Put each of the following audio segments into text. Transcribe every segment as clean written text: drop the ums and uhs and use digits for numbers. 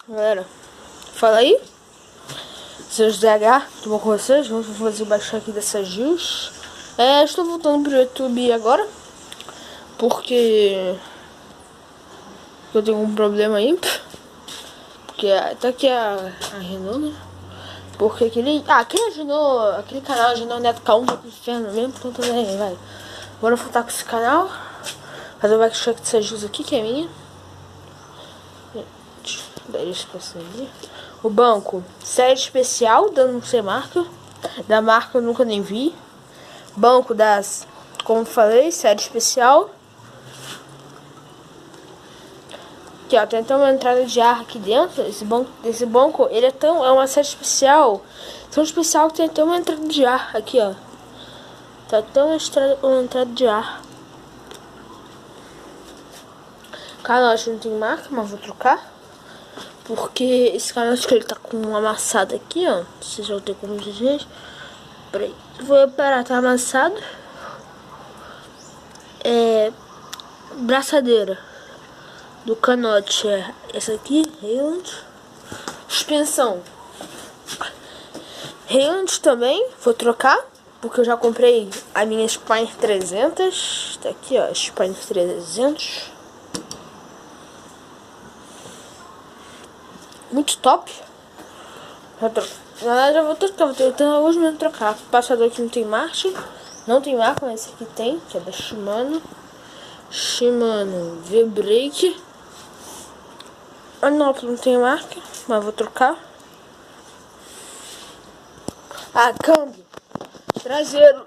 Galera, fala aí. Seu ZH, tudo bom com vocês? Vamos fazer o baixar aqui dessa Gils. Estou voltando pro YouTube agora, porque eu tenho um problema aí. Porque tá aqui a Renault, né? Porque aquele Renault, aquele canal Renault Neto K1 vai pro inferno mesmo, então também vai. Bora voltar com esse canal, fazer o baixar dessa Gils aqui, que é minha. O banco, série especial, dando não sei marca. Da marca eu nunca nem vi. Banco das, como falei, série especial. Aqui ó, tem até uma entrada de ar aqui dentro. Esse banco, ele é uma série especial. Tão especial que tem até uma entrada de ar aqui ó. Tá até uma entrada de ar. Canote não tem marca, mas vou trocar. Porque esse canote que ele tá com um amassado aqui, ó. Vocês vão ter como dizer. Peraí. Vou parar, tá amassado. Braçadeira do canote é essa aqui, Heyland. Suspensão Heyland também, vou trocar. Porque eu já comprei a minha Spine 300. Tá aqui, ó, Spine 300. Muito top. Na verdade, já vou trocar. Vou tentar hoje mesmo trocar. O passador aqui não tem marcha. Não tem marca, mas esse aqui tem. Que é da Shimano. Shimano V-Brake. Manopla não tem marca, mas vou trocar. Câmbio traseiro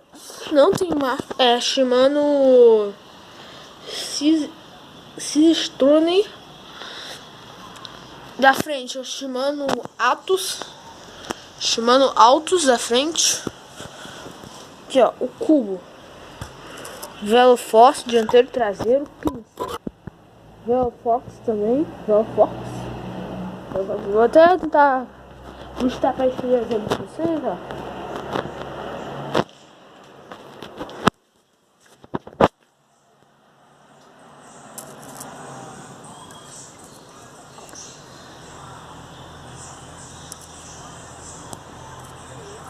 não tem marca. É Shimano Sistone. Da frente é o Shimano Altus. Shimano Altus da frente. Aqui ó, o cubo. Velofox, dianteiro e traseiro. Pinça. Velofox também. Velofox. Vou até tentar listar para escrever pra vocês, ó.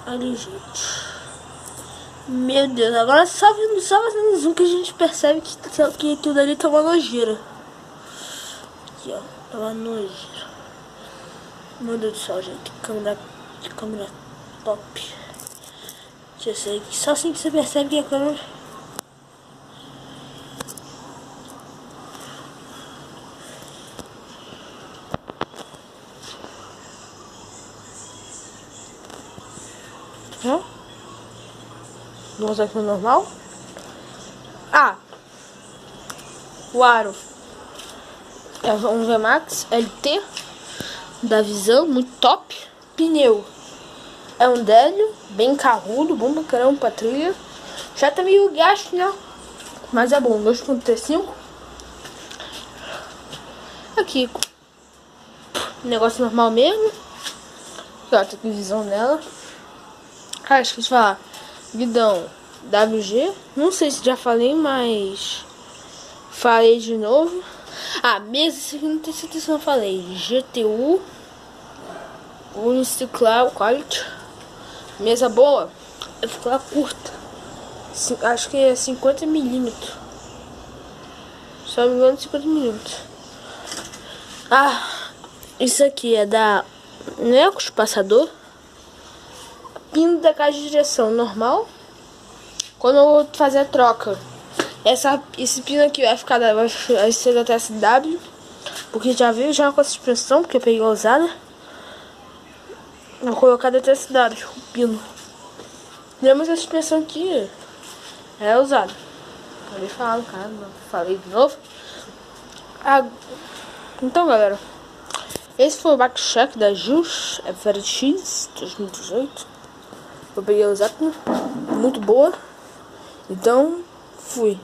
Ali, gente. Meu Deus, agora só fazendo zoom que a gente percebe que tudo ali tá uma nojeira. Aqui, ó, tá uma nojeira. Meu Deus do céu, gente. Câmera top. Eu sei que só assim que você percebe que a câmera. Vou usar aqui no normal. O aro é um VMAX LT da Visão, muito top. Pneu é um Délio, bem carrudo, bom pra caramba pra trilha. Já tá meio gasto, né? Mas é bom, 2.35. Aqui, negócio normal mesmo. Aqui, ó, tem visão nela. Esqueci de falar. Guidão WG. Não sei se já falei, mas falei de novo. Mesa, isso aqui não tem certeza se eu falei. GTU Uniciclar Quality. Mesa boa. Ficou curta. Acho que é 50 mm. Só me engano, 50 mm. Isso aqui é da Neco Passador. Pino da caixa de direção normal. Quando eu vou fazer a troca, esse pino aqui vai ser da TSW, porque já veio já com a suspensão, porque eu peguei a usada. Vou colocar da TSW o pino. Lembra que a suspensão aqui é usada. Acabei falando, cara, não falei de novo. Então, galera, esse foi o backcheck da Gils FRX 2018. Eu peguei a usada, muito boa. Então, fui.